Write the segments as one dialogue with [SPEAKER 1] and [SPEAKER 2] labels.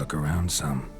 [SPEAKER 1] look around some.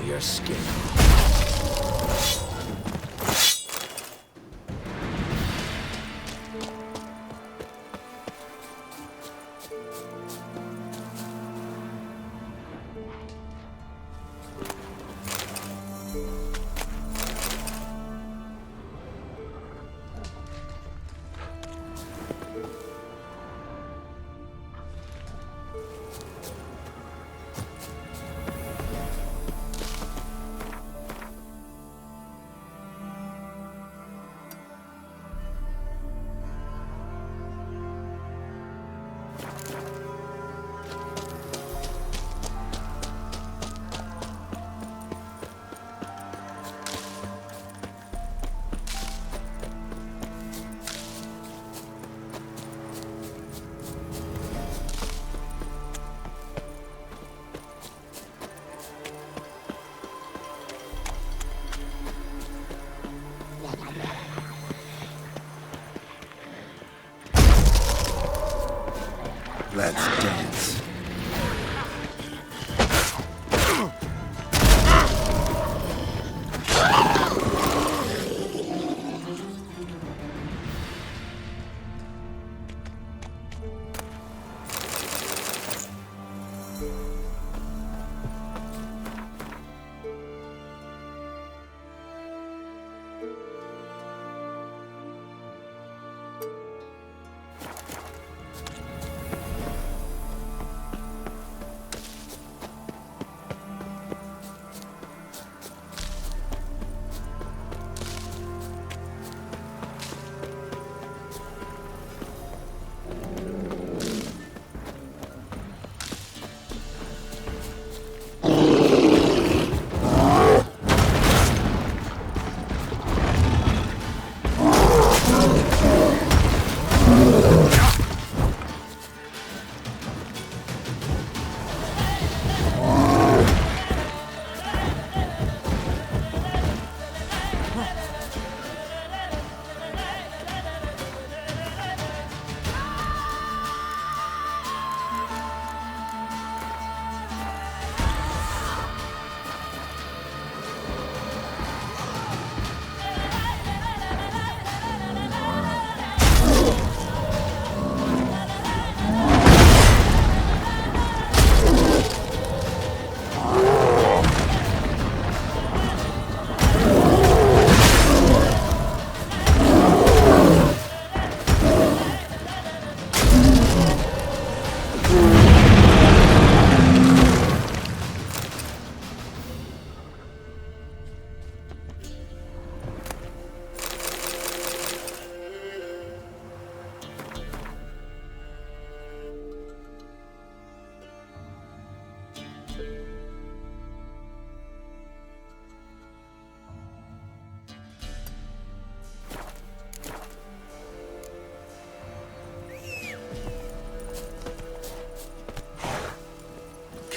[SPEAKER 1] Your skin. Let's dance.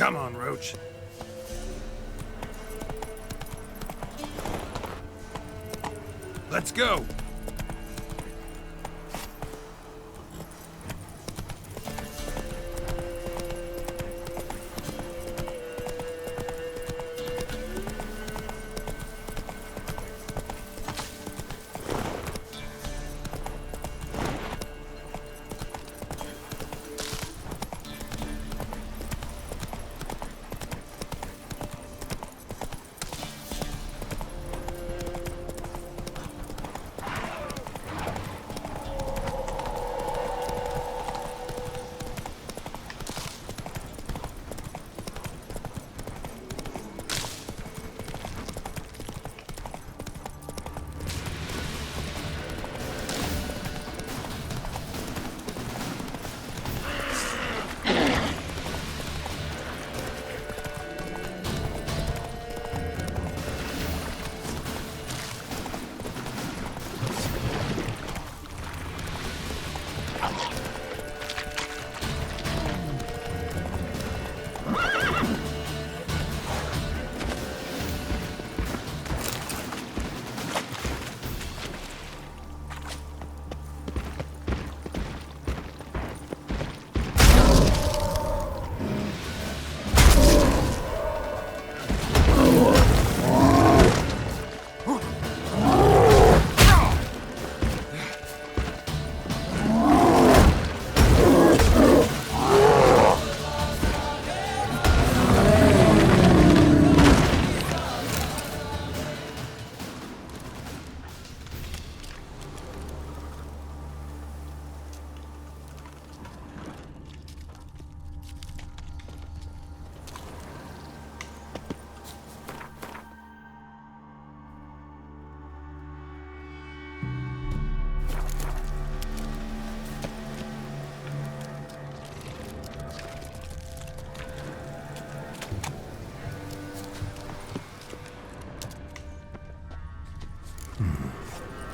[SPEAKER 1] Come on, Roach. Let's go!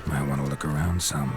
[SPEAKER 1] Might want to look around some.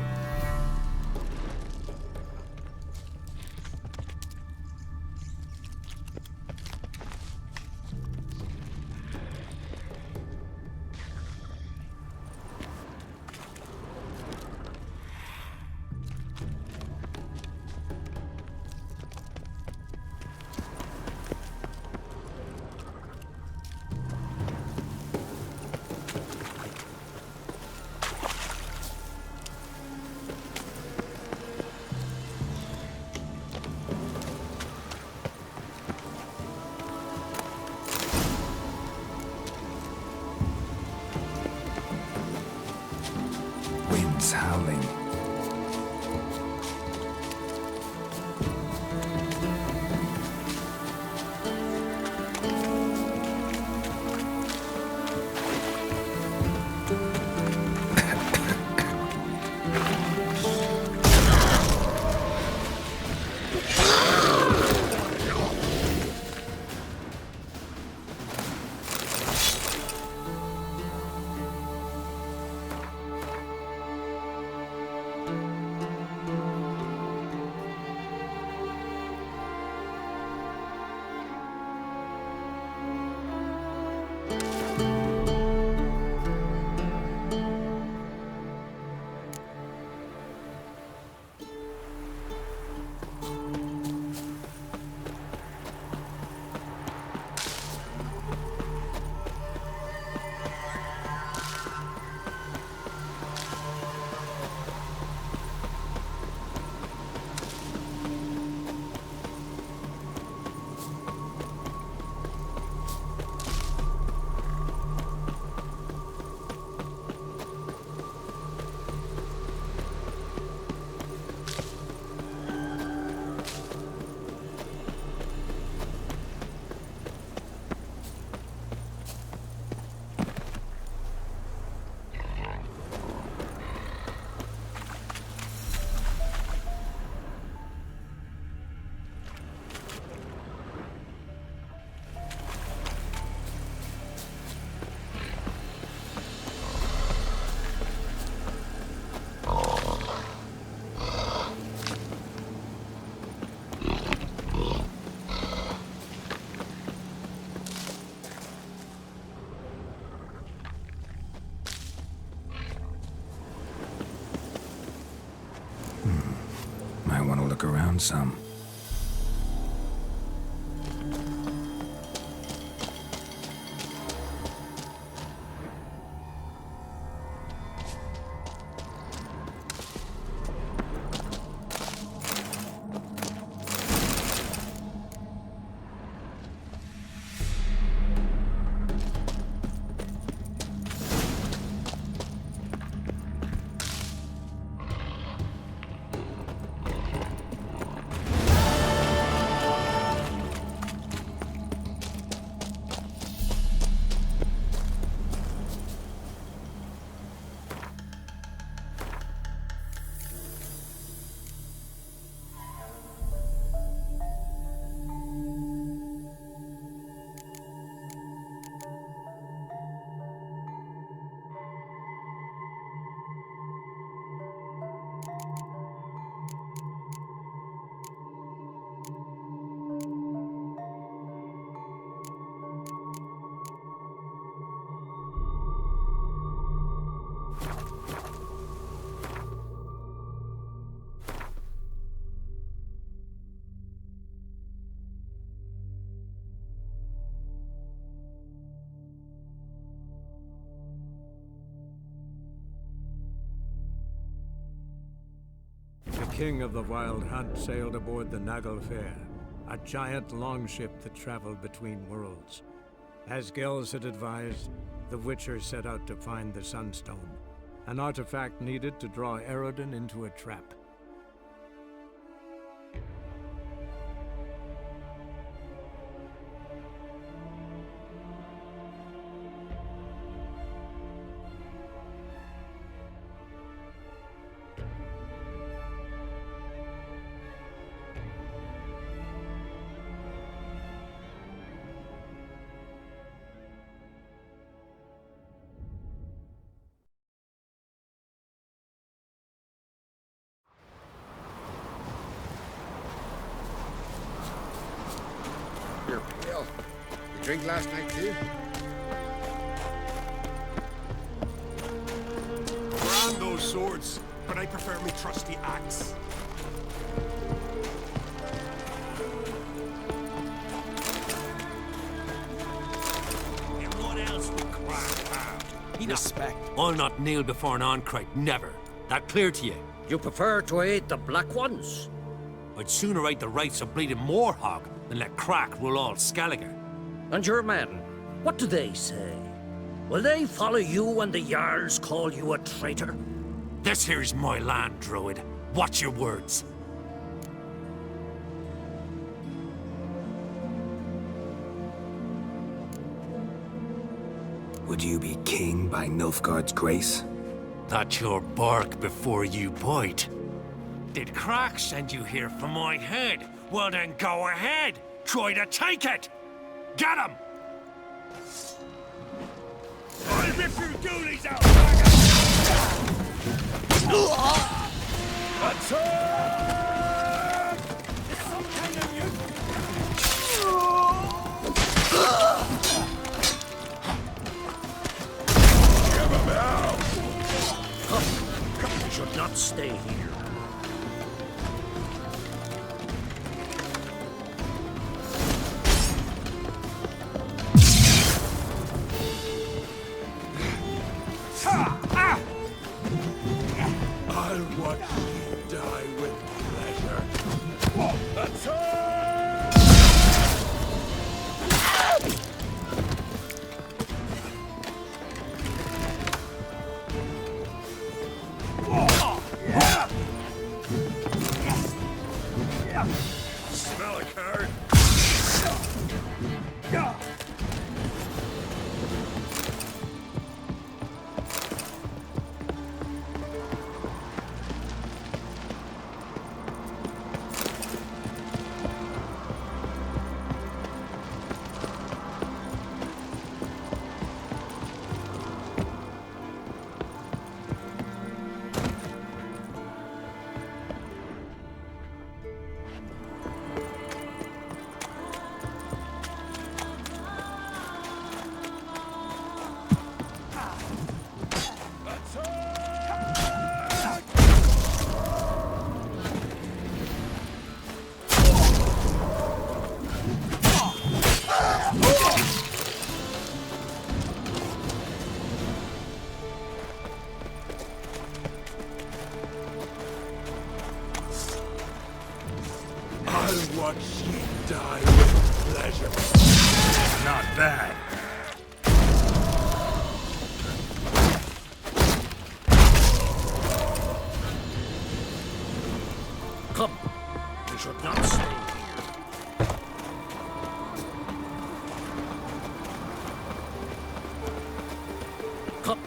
[SPEAKER 1] Might want to look around some.
[SPEAKER 2] The king of the Wild Hunt sailed aboard the Naglfar, a giant longship that traveled between worlds. As Skjall had advised, the Witcher set out to find the Sunstone, an artifact needed to draw Aerondight into a trap.
[SPEAKER 3] Well, you drink last night too?
[SPEAKER 4] Brand those swords, but I prefer me trusty axe. And what else would cry?
[SPEAKER 5] Respect.
[SPEAKER 6] I'll not kneel before an Oncrite, never. That clear to you?
[SPEAKER 7] You prefer to aid the Black Ones?
[SPEAKER 6] I'd sooner right the rights of bleeding Moorhog than let Crack rule all Scavenger.
[SPEAKER 7] And your men, what do they say? Will they follow you when the Jarls call you a traitor?
[SPEAKER 6] This here's my land, Druid. Watch your words.
[SPEAKER 1] Would you be king by Nilfgaard's grace?
[SPEAKER 6] That's your bark before you bite. Did Crack send you here for my head? Well then go ahead! Try to take it! Get him!
[SPEAKER 4] I'll rip your ghoulies out! Attack! It's some kind of Give him out!
[SPEAKER 7] You should not stay here.
[SPEAKER 4] I'll watch you die with pleasure. Attack! Smell a card? I'll watch ye die with pleasure.
[SPEAKER 6] Not bad.
[SPEAKER 7] Come. We should not stay here. Come.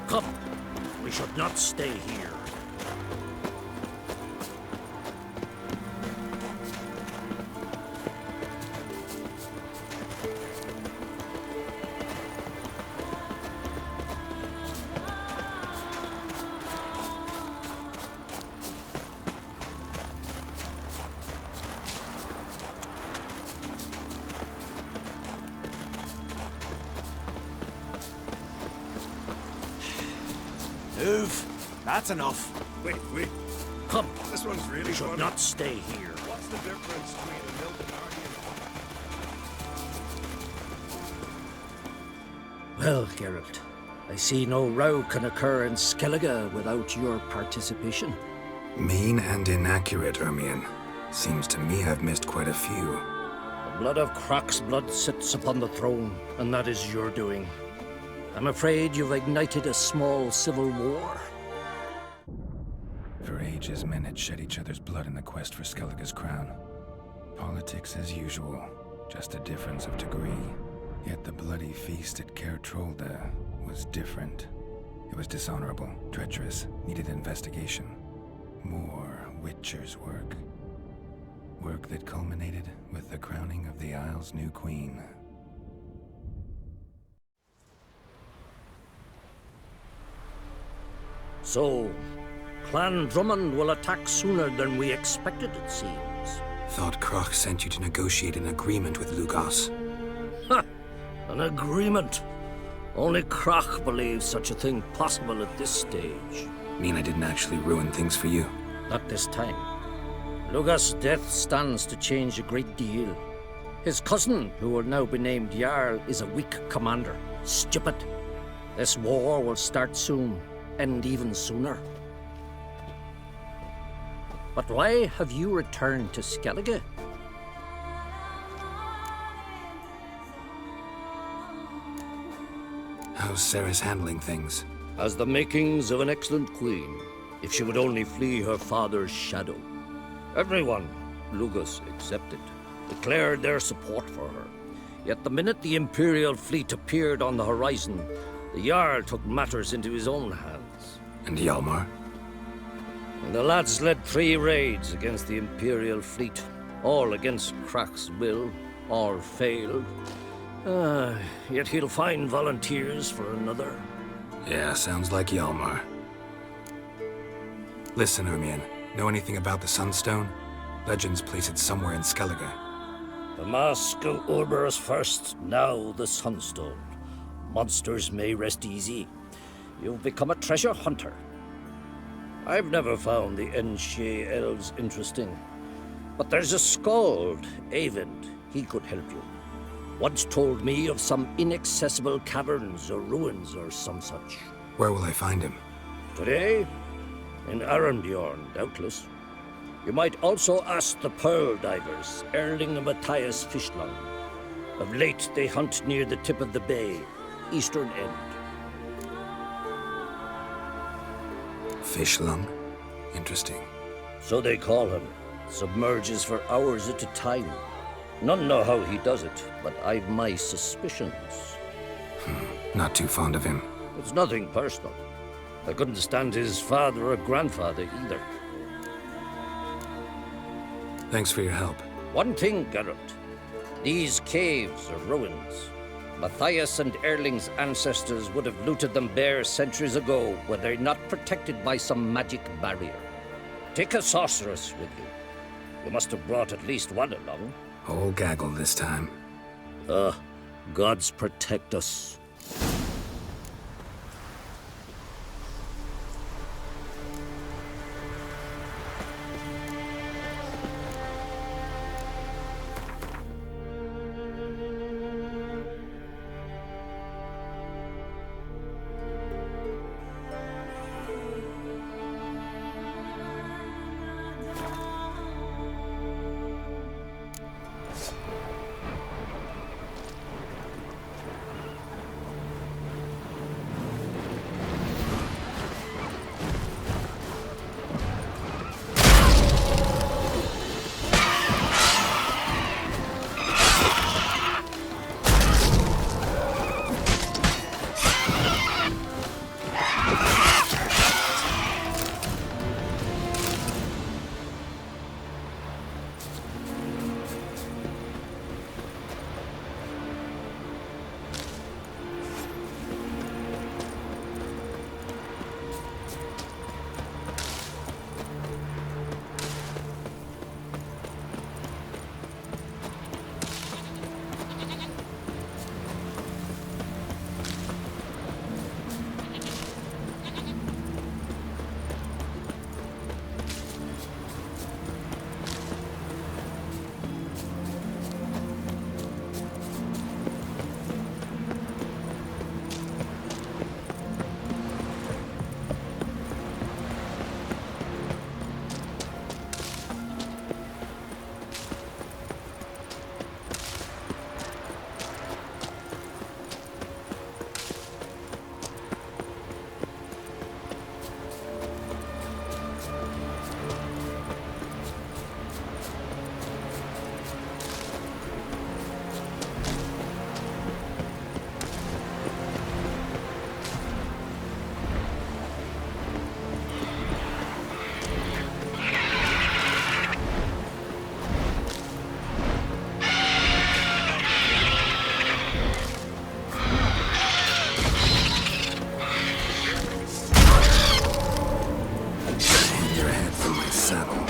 [SPEAKER 7] Come. We should not stay here.
[SPEAKER 4] Move. That's enough.
[SPEAKER 6] Wait.
[SPEAKER 7] Come.
[SPEAKER 4] This one's really
[SPEAKER 7] We should
[SPEAKER 4] fun.
[SPEAKER 7] not stay here.
[SPEAKER 4] What's the difference between a milk and
[SPEAKER 7] Well, Geralt, I see no row can occur in Skellige without your participation.
[SPEAKER 1] Mean and inaccurate, Ermion. Seems to me I've missed quite a few.
[SPEAKER 7] The blood of Croc's blood sits upon the throne, and that is your doing. I'm afraid you've ignited a small civil war.
[SPEAKER 1] For ages, men had shed each other's blood in the quest for Skellige's crown. Politics as usual, just a difference of degree. Yet the bloody feast at Caer Trolda was different. It was dishonorable, treacherous, needed investigation. More Witcher's work. Work that culminated with the crowning of the Isle's new queen.
[SPEAKER 7] So, Clan Drummond will attack sooner than we expected, it seems.
[SPEAKER 1] Thought Croc sent you to negotiate an agreement with Lugos.
[SPEAKER 7] Ha! An agreement. Only Croc believes such a thing possible at this stage.
[SPEAKER 1] Mean I didn't actually ruin things for you?
[SPEAKER 7] Not this time. Lugos' death stands to change a great deal. His cousin, who will now be named Jarl, is a weak commander. Stupid. This war will start soon, end even sooner. But why have you returned to Skellige?
[SPEAKER 1] How's Ceres handling things?
[SPEAKER 7] Has the makings of an excellent queen, if she would only flee her father's shadow. Everyone, Lugos excepted, declared their support for her. Yet the minute the Imperial fleet appeared on the horizon, the Jarl took matters into his own hands.
[SPEAKER 1] And Hjalmar?
[SPEAKER 7] The lads led 3 raids against the Imperial fleet, all against Croc's will, all failed. Yet he'll find volunteers for another.
[SPEAKER 1] Yeah, sounds like Hjalmar. Listen, Ermion, know anything about the Sunstone? Legends place it somewhere in Skellige.
[SPEAKER 7] The Mask of Urberus first, now the Sunstone. Monsters may rest easy. You've become a treasure hunter. I've never found the Enshe elves interesting. But there's a skald, Eyvind. He could help you. Once told me of some inaccessible caverns or ruins or some such.
[SPEAKER 1] Where will I find him?
[SPEAKER 7] Today? In Aerondight, doubtless. You might also ask the Pearl Divers, Erling and Matthias Fishlung. Of late, they hunt near the tip of the bay, eastern end.
[SPEAKER 1] Fishlung? Interesting.
[SPEAKER 7] So they call him. Submerges for hours at a time. None know how he does it, but I've my suspicions.
[SPEAKER 1] Not too fond of him.
[SPEAKER 7] It's nothing personal. I couldn't stand his father or grandfather either.
[SPEAKER 1] Thanks for your help.
[SPEAKER 7] One thing, Geralt. These caves are ruins. Matthias and Erling's ancestors would have looted them bare centuries ago were they not protected by some magic barrier. Take a sorceress with you. You must have brought at least one along.
[SPEAKER 1] Whole gaggle this time.
[SPEAKER 7] Gods protect us.
[SPEAKER 1] saddle.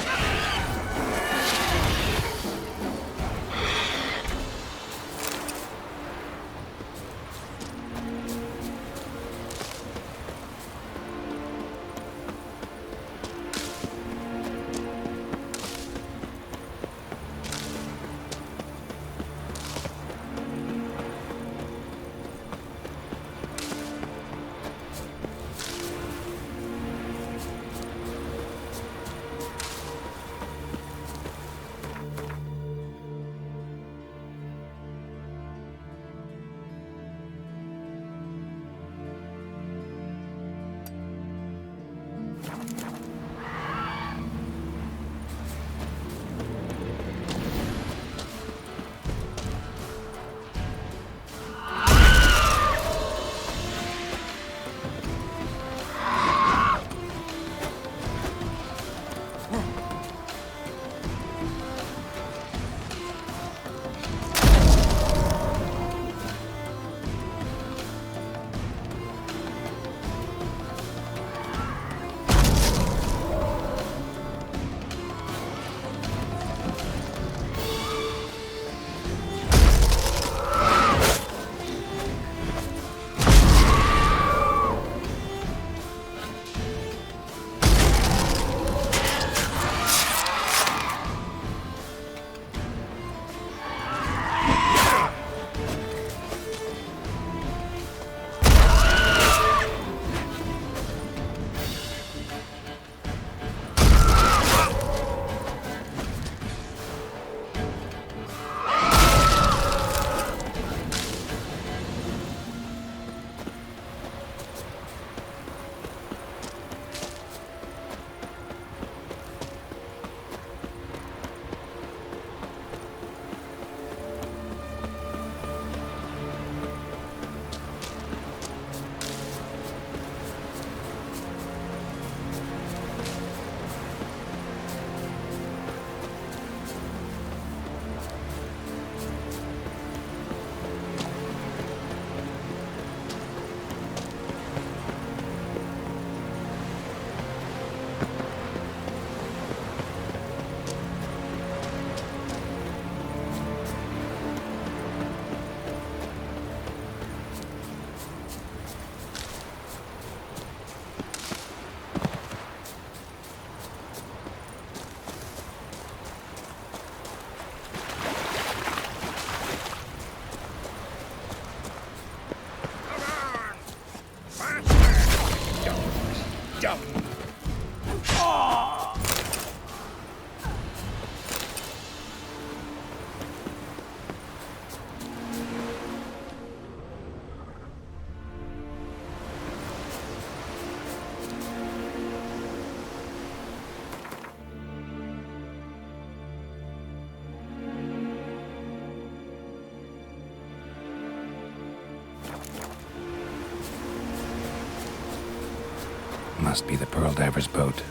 [SPEAKER 1] Must be the Pearl Diver's boat.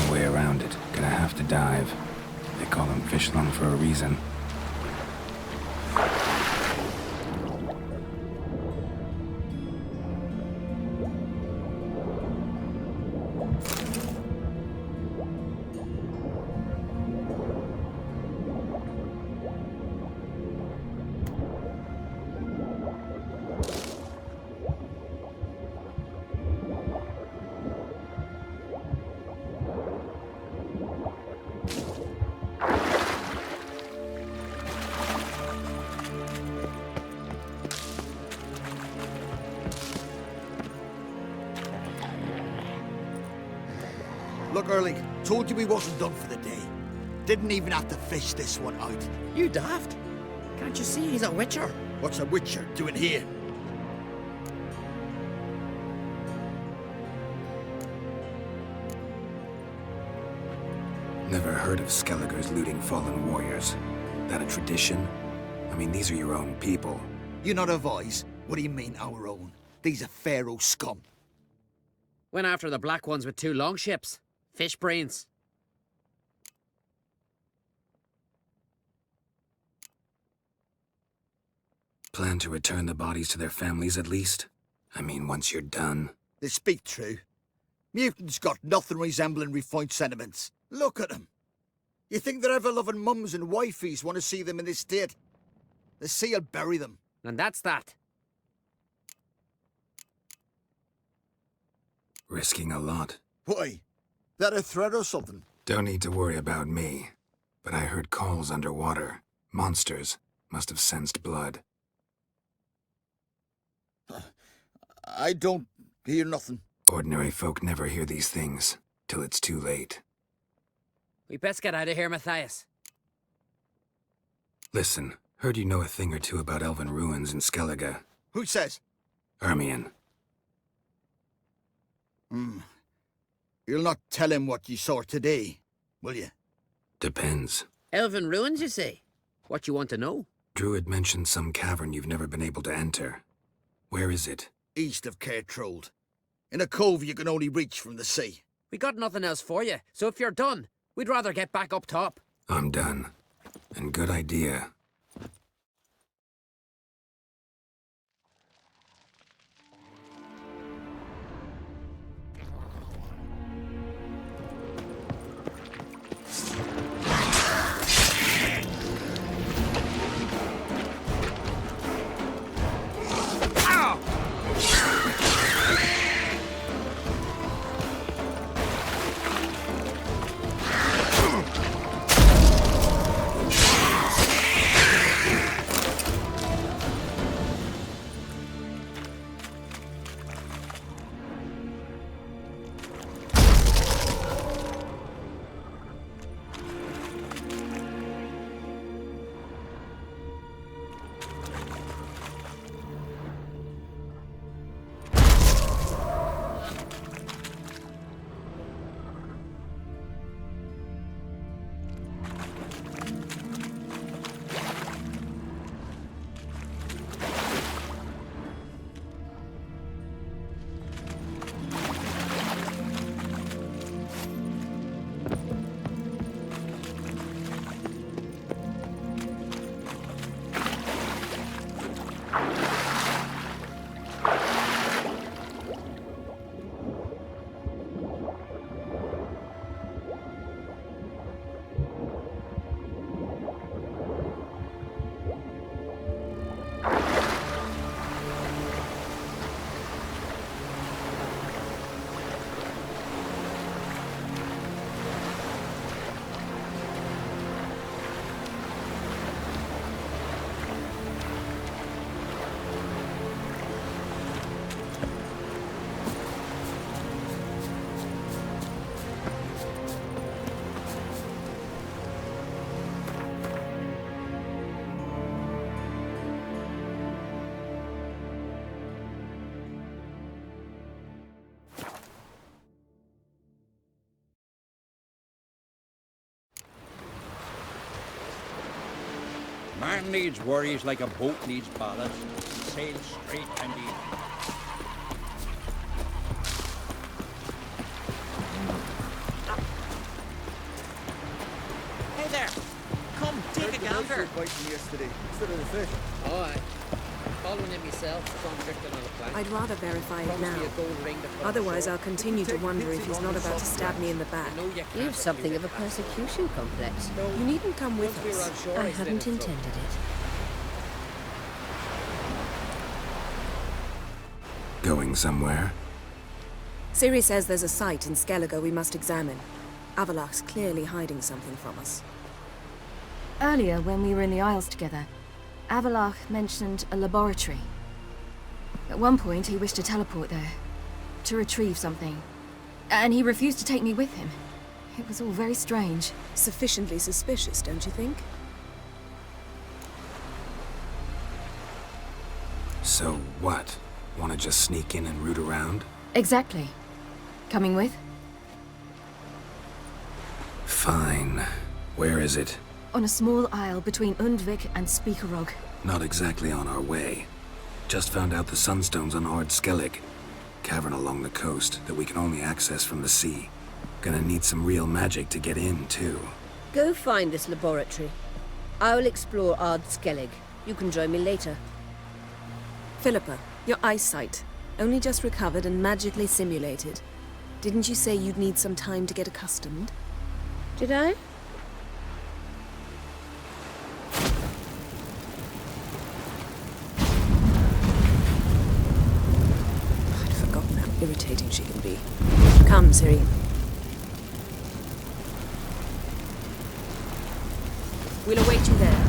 [SPEAKER 1] No way around it. Gonna have to dive. They call him Fish Lung for a reason.
[SPEAKER 5] Look, Early, told you we wasn't done for the day. Didn't even have to fish this one out.
[SPEAKER 3] You daft? Can't you see he's a witcher?
[SPEAKER 5] What's a witcher doing here?
[SPEAKER 1] Never heard of Skelligers looting fallen warriors. That a tradition? I mean, these are your own people.
[SPEAKER 5] You not have eyes? What do you mean, our own? These are Pharaoh scum.
[SPEAKER 3] Went after the black ones with 2 longships. Fish brains.
[SPEAKER 1] Plan to return the bodies to their families at least? I mean, once you're done.
[SPEAKER 5] They speak true. Mutants got nothing resembling refined sentiments. Look at them. You think their ever-loving mums and wifeys want to see them in this state? The sea will bury them.
[SPEAKER 3] And that's that.
[SPEAKER 1] Risking a lot.
[SPEAKER 5] Why? That a threat or something?
[SPEAKER 1] Don't need to worry about me. But I heard calls underwater. Monsters must have sensed blood.
[SPEAKER 5] I don't hear nothing.
[SPEAKER 1] Ordinary folk never hear these things, till it's too late.
[SPEAKER 3] We best get out of here, Matthias.
[SPEAKER 1] Listen, heard you know a thing or two about elven ruins in Skellige.
[SPEAKER 5] Who says?
[SPEAKER 1] Ermion.
[SPEAKER 5] You'll not tell him what you saw today, will you?
[SPEAKER 1] Depends.
[SPEAKER 3] Elven ruins, you say? What you want to know?
[SPEAKER 1] Druid mentioned some cavern you've never been able to enter. Where is it?
[SPEAKER 5] East of Cairtrold. In a cove you can only reach from the sea.
[SPEAKER 3] We got nothing else for you, so if you're done, we'd rather get back up top.
[SPEAKER 1] I'm done. And good idea.
[SPEAKER 8] Man needs worries like a boat needs ballast. Sail straight and easy.
[SPEAKER 3] Hey there! Come, take a gander!
[SPEAKER 5] Yesterday, instead of the fish.
[SPEAKER 3] Alright. Following it myself, so I'm drifting on a plank.
[SPEAKER 9] I'd rather verify it
[SPEAKER 3] Promise
[SPEAKER 9] now.
[SPEAKER 3] me a gold ring to put on
[SPEAKER 9] Otherwise,
[SPEAKER 3] shore.
[SPEAKER 9] I'll continue to wonder if he's not about to stab me in the back.
[SPEAKER 3] I know you
[SPEAKER 10] You
[SPEAKER 3] can't
[SPEAKER 10] have something of a
[SPEAKER 3] refuse it.
[SPEAKER 10] persecution complex.
[SPEAKER 9] You needn't come with
[SPEAKER 3] Once we were on
[SPEAKER 9] us.
[SPEAKER 3] shore,
[SPEAKER 10] I
[SPEAKER 3] he said
[SPEAKER 10] hadn't
[SPEAKER 3] it, so-
[SPEAKER 10] intended it.
[SPEAKER 1] Going somewhere?
[SPEAKER 9] Siri says there's a site in Skellige we must examine. Avalach's clearly hiding something from us.
[SPEAKER 11] Earlier, when we were in the Isles together, Avalach mentioned a laboratory. At one point, he wished to teleport there, to retrieve something. And he refused to take me with him. It was all very strange.
[SPEAKER 9] Sufficiently suspicious, don't you think?
[SPEAKER 1] So what? Want to just sneak in and root around?
[SPEAKER 11] Exactly. Coming with?
[SPEAKER 1] Fine. Where is it?
[SPEAKER 11] On a small isle between Undvik and Speakerog.
[SPEAKER 1] Not exactly on our way. Just found out the Sunstone's on Ard Skellig. Cavern along the coast that we can only access from the sea. Gonna need some real magic to get in, too.
[SPEAKER 10] Go find this laboratory. I will explore Ard Skellig. You can join me later.
[SPEAKER 9] Philippa, your eyesight. Only just recovered and magically simulated. Didn't you say you'd need some time to get accustomed?
[SPEAKER 10] Did I?
[SPEAKER 9] I'd forgotten how irritating she can be. Come, Ciri. We'll await you there.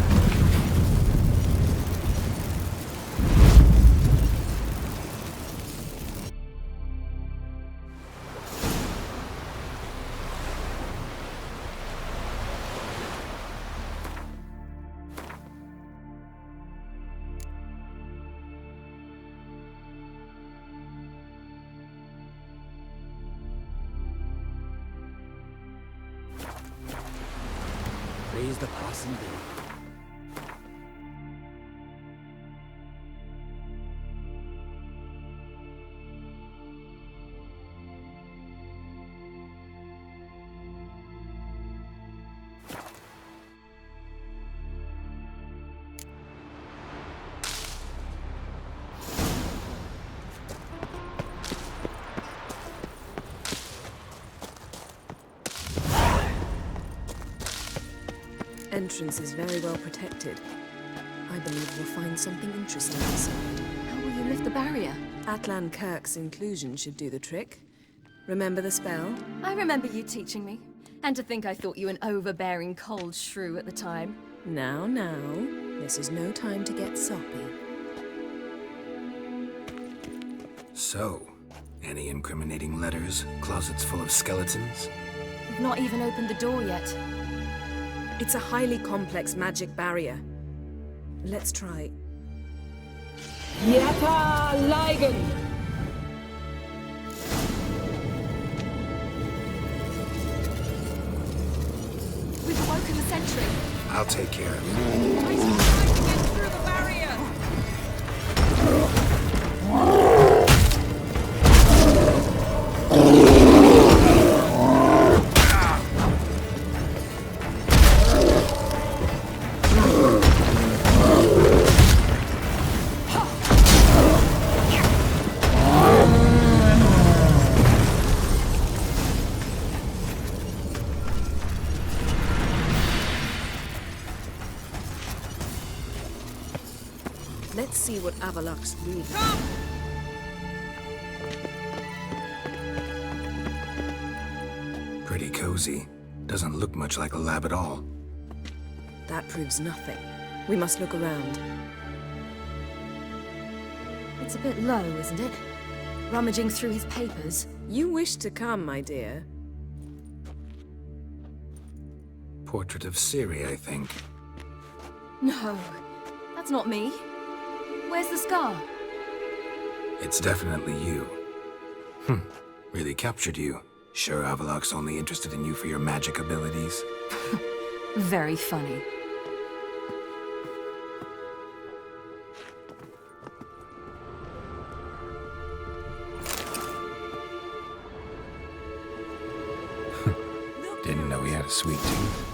[SPEAKER 3] Praise the parson be.
[SPEAKER 9] Entrance is very well protected. I believe we'll find something interesting inside.
[SPEAKER 11] How will you lift the barrier?
[SPEAKER 9] Atlan Kirk's inclusion should do the trick. Remember the spell?
[SPEAKER 11] I remember you teaching me. And to think I thought you an overbearing cold shrew at the time.
[SPEAKER 9] Now, this is no time to get soppy.
[SPEAKER 1] So, any incriminating letters? Closets full of skeletons?
[SPEAKER 11] You've not even opened the door yet.
[SPEAKER 9] It's a highly complex magic barrier. Let's try.
[SPEAKER 10] Yata Ligen!
[SPEAKER 11] We've awoken the sentry.
[SPEAKER 1] I'll take care of it.
[SPEAKER 11] Guys, we're trying to get through the barrier!
[SPEAKER 9] Let's see what Avalok's really.
[SPEAKER 1] Pretty cozy. Doesn't look much like a lab at all.
[SPEAKER 9] That proves nothing. We must look around.
[SPEAKER 11] It's a bit low, isn't it? Rummaging through his papers.
[SPEAKER 9] You wish to come, my dear.
[SPEAKER 1] Portrait of Ciri, I think.
[SPEAKER 11] No, that's not me. Where's the scar?
[SPEAKER 1] It's definitely you. Really captured you. Sure Avalok's only interested in you for your magic abilities?
[SPEAKER 11] Very funny.
[SPEAKER 1] Didn't know he had a sweet tooth.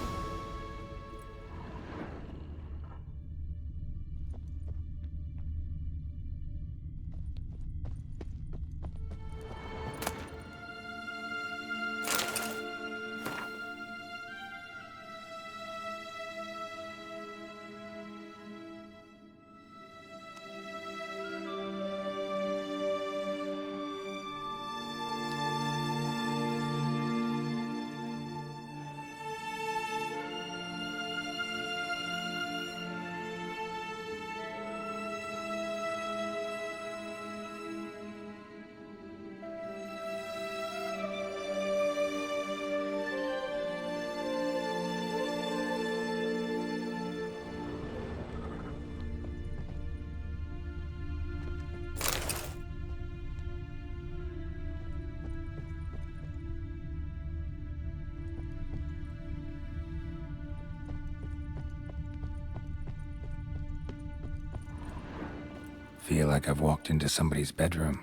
[SPEAKER 1] Feel like I've walked into somebody's bedroom.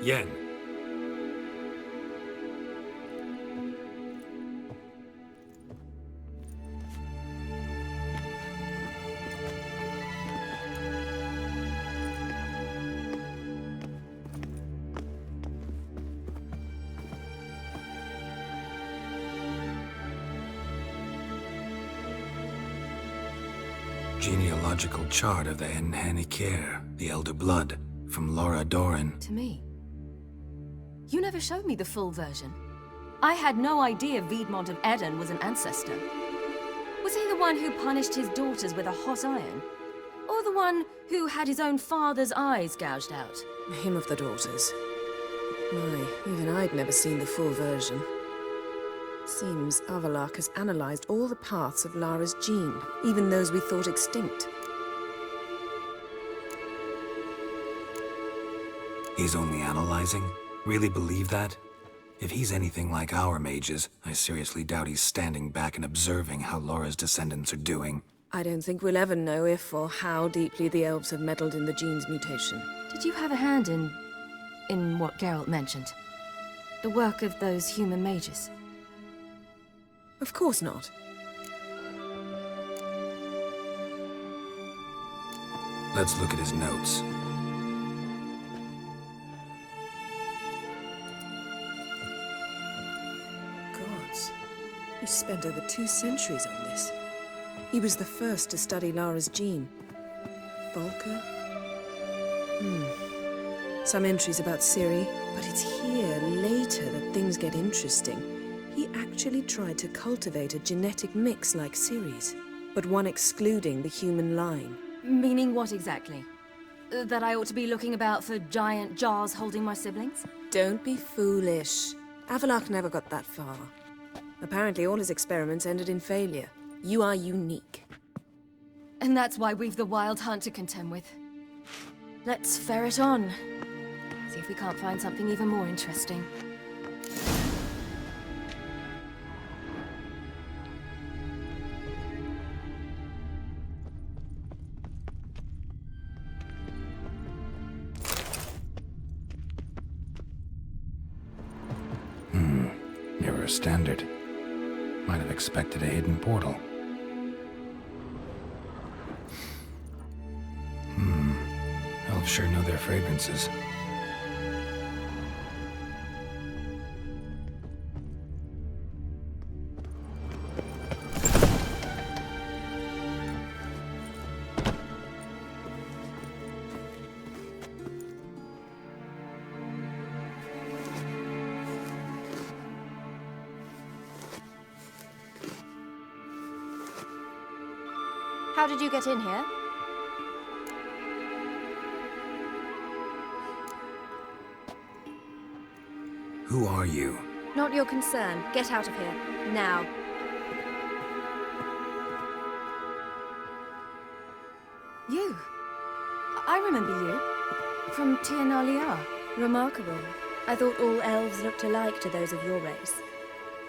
[SPEAKER 1] Yen. Genealogical chart of the Enhanikir, the Elder Blood, from Laura Doran.
[SPEAKER 11] To me. You never showed me the full version. I had no idea Viedmont of Eden was an ancestor. Was he the one who punished his daughters with a hot iron? Or the one who had his own father's eyes gouged out?
[SPEAKER 9] Him of the daughters. My, even I'd never seen the full version. Seems Avallac'h has analyzed all the paths of Lara's gene, even those we thought extinct.
[SPEAKER 1] He's only analyzing? Really believe that? If he's anything like our mages, I seriously doubt he's standing back and observing how Laura's descendants are doing.
[SPEAKER 9] I don't think we'll ever know if or how deeply the elves have meddled in the gene's mutation.
[SPEAKER 11] Did you have a hand in what Geralt mentioned? The work of those human mages?
[SPEAKER 9] Of course not.
[SPEAKER 1] Let's look at his notes.
[SPEAKER 9] Gods. He spent over 2 centuries on this. He was the first to study Lara's gene. Volker? Some entries about Ciri, but it's here, later, that things get interesting. He actually tried to cultivate a genetic mix like Ciri's, but one excluding the human line.
[SPEAKER 11] Meaning what exactly? That I ought to be looking about for giant jars holding my siblings?
[SPEAKER 9] Don't be foolish. Avallac'h never got that far. Apparently all his experiments ended in failure. You are unique.
[SPEAKER 11] And that's why we've the Wild Hunt to contend with. Let's ferret on. See if we can't find something even more interesting.
[SPEAKER 1] Never a standard. Might have expected a hidden portal. Elves sure know their fragrances.
[SPEAKER 11] How did you get in here?
[SPEAKER 1] Who are you?
[SPEAKER 11] Not your concern. Get out of here. Now. You. I remember you. From Tir na Liar.
[SPEAKER 12] Remarkable. I thought all elves looked alike to those of your race.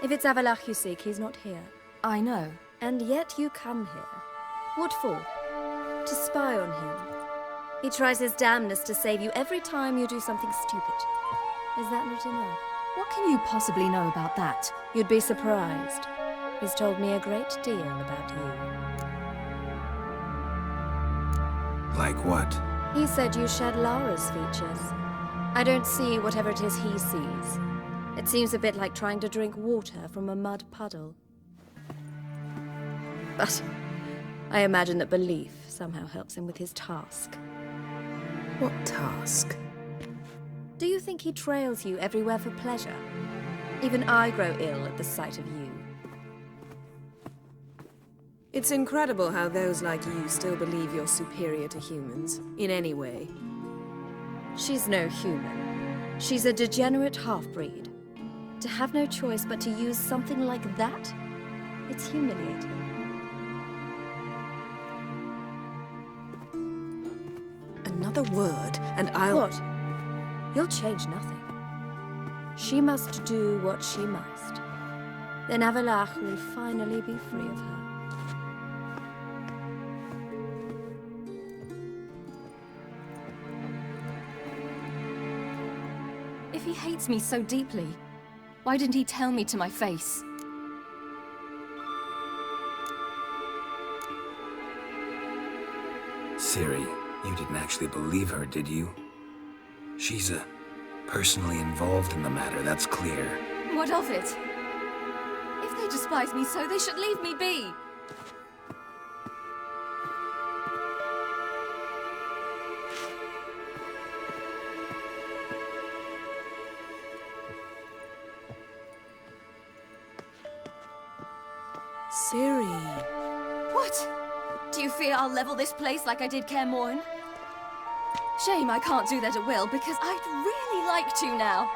[SPEAKER 12] If it's Avallac'h you seek, he's not here.
[SPEAKER 11] I know.
[SPEAKER 12] And yet you come here. What for? To spy on him. He tries his damnedest to save you every time you do something stupid. Is that not enough?
[SPEAKER 11] What can you possibly know about that?
[SPEAKER 12] You'd be surprised. He's told me a great deal about you.
[SPEAKER 1] Like what?
[SPEAKER 12] He said you shared Lara's features. I don't see whatever it is he sees. It seems a bit like trying to drink water from a mud puddle. But I imagine that belief somehow helps him with his task.
[SPEAKER 9] What task?
[SPEAKER 12] Do you think he trails you everywhere for pleasure? Even I grow ill at the sight of you.
[SPEAKER 9] It's incredible how those like you still believe you're superior to humans, in any way.
[SPEAKER 12] She's no human. She's a degenerate half-breed. To have no choice but to use something like that? It's humiliating.
[SPEAKER 9] Another word, and I'll...
[SPEAKER 12] What? You'll change nothing. She must do what she must. Then Avallac'h will finally be free of her.
[SPEAKER 11] If he hates me so deeply, why didn't he tell me to my face?
[SPEAKER 1] Ciri, you didn't actually believe her, did you? She's personally involved in the matter, that's clear.
[SPEAKER 11] What of it? If they despise me so, they should leave me be.
[SPEAKER 9] Ciri.
[SPEAKER 11] What? Do you fear I'll level this place like I did Kaer Morhen? Shame I can't do that at will, because I'd really like to now.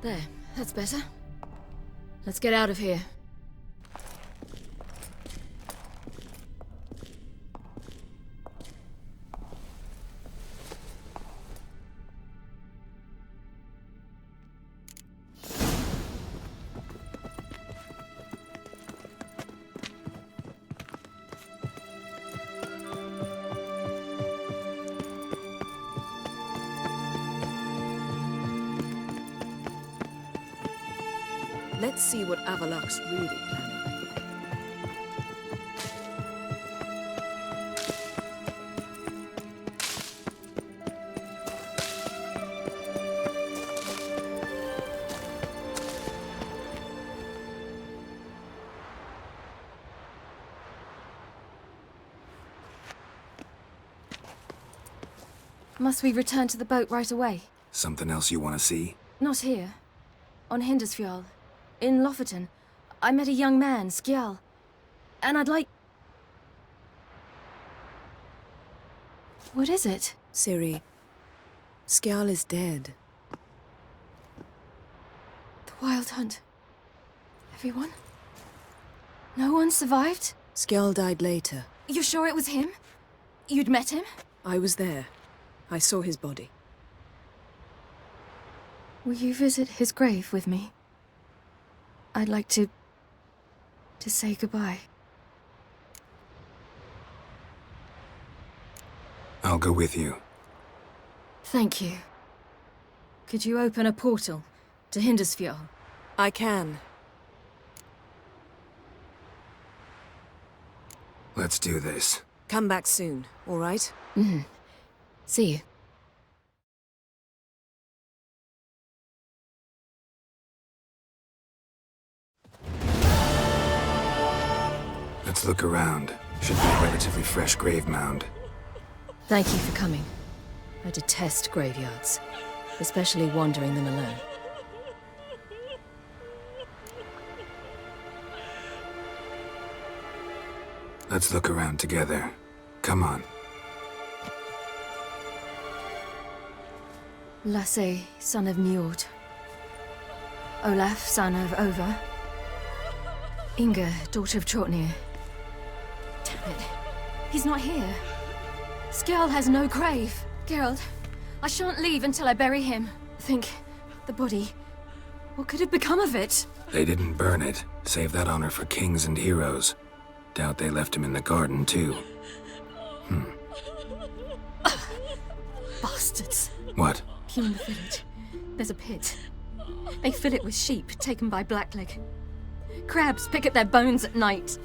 [SPEAKER 11] There, that's better. Let's get out of here.
[SPEAKER 9] Let's see what Avalok's really planning.
[SPEAKER 11] Must we return to the boat right away?
[SPEAKER 1] Something else you want to see?
[SPEAKER 11] Not here. On Hindisfjall. In Lofoten. I met a young man, Skjall. And I'd like... What is it?
[SPEAKER 9] Ciri, Skjall is dead.
[SPEAKER 11] The Wild Hunt. Everyone? No one survived?
[SPEAKER 9] Skjall died later.
[SPEAKER 11] You're sure it was him? You'd met him?
[SPEAKER 9] I was there. I saw his body.
[SPEAKER 11] Will you visit his grave with me? I'd like to say goodbye.
[SPEAKER 1] I'll go with you.
[SPEAKER 11] Thank you. Could you open a portal to Hindisfjall?
[SPEAKER 9] I can.
[SPEAKER 1] Let's do this.
[SPEAKER 9] Come back soon, all right?
[SPEAKER 11] Mm-hmm. See you.
[SPEAKER 1] Let's look around. Should be a relatively fresh grave mound.
[SPEAKER 11] Thank you for coming. I detest graveyards, especially wandering them alone.
[SPEAKER 1] Let's look around together. Come on.
[SPEAKER 11] Lasse, son of Njord. Olaf, son of Over. Inga, daughter of Trotnir. Damn it. He's not here. Skjall has no grave. Geralt, I shan't leave until I bury him. Think, the body. What could have become of it?
[SPEAKER 1] They didn't burn it. Save that honor for kings and heroes. Doubt they left him in the garden, too.
[SPEAKER 11] Bastards.
[SPEAKER 1] What?
[SPEAKER 11] Beyond the village, there's a pit. They fill it with sheep taken by Blackleg. Crabs pick at their bones at night.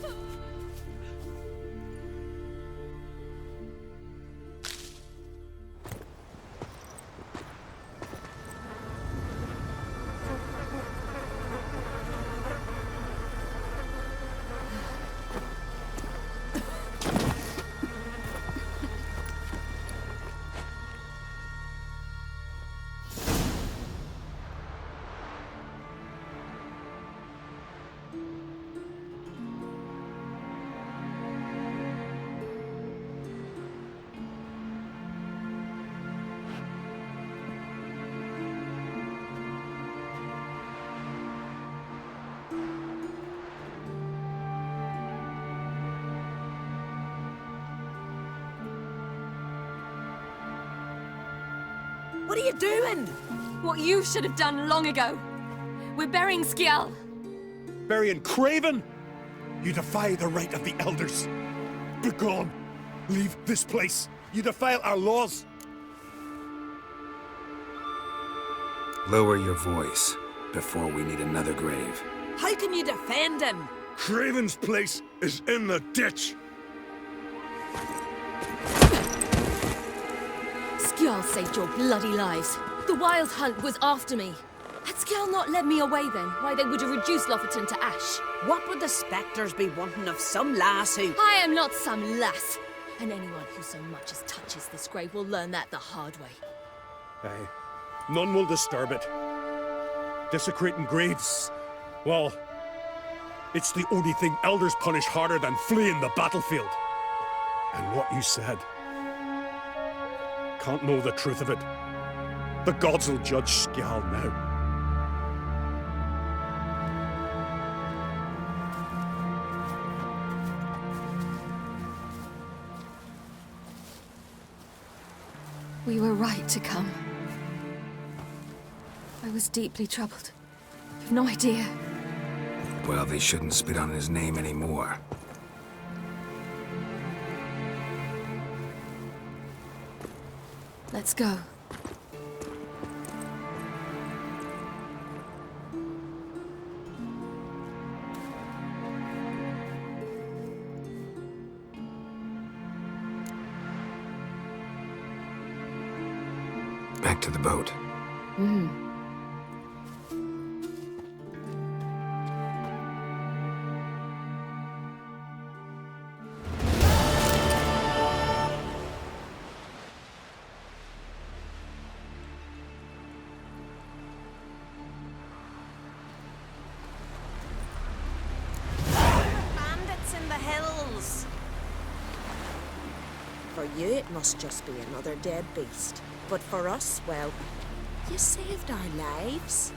[SPEAKER 10] What are you doing?
[SPEAKER 11] What you should have done long ago. We're burying Skjall.
[SPEAKER 4] Burying Craven? You defy the right of the elders. Begone. Leave this place. You defile our laws.
[SPEAKER 1] Lower your voice before we need another grave.
[SPEAKER 10] How can you defend him?
[SPEAKER 4] Craven's place is in the ditch.
[SPEAKER 11] Skjall saved your bloody lives. The Wild Hunt was after me. Had Skjall not led me away then, why they would have reduced Lofoten to ash.
[SPEAKER 10] What would the spectres be wanting of some lass who...
[SPEAKER 11] I am not some lass. And anyone who so much as touches this grave will learn that the hard way.
[SPEAKER 4] Aye. None will disturb it. Desecrating graves, well, it's the only thing elders punish harder than fleeing the battlefield. And what you said, can't know the truth of it. The gods will judge Skjall now.
[SPEAKER 11] We were right to come. I was deeply troubled. You've no idea.
[SPEAKER 1] Well, they shouldn't spit on his name anymore.
[SPEAKER 11] Let's go.
[SPEAKER 1] Back to the boat.
[SPEAKER 10] Bandits in the hills. For you, it must just be another dead beast. But for us, well, you saved our lives.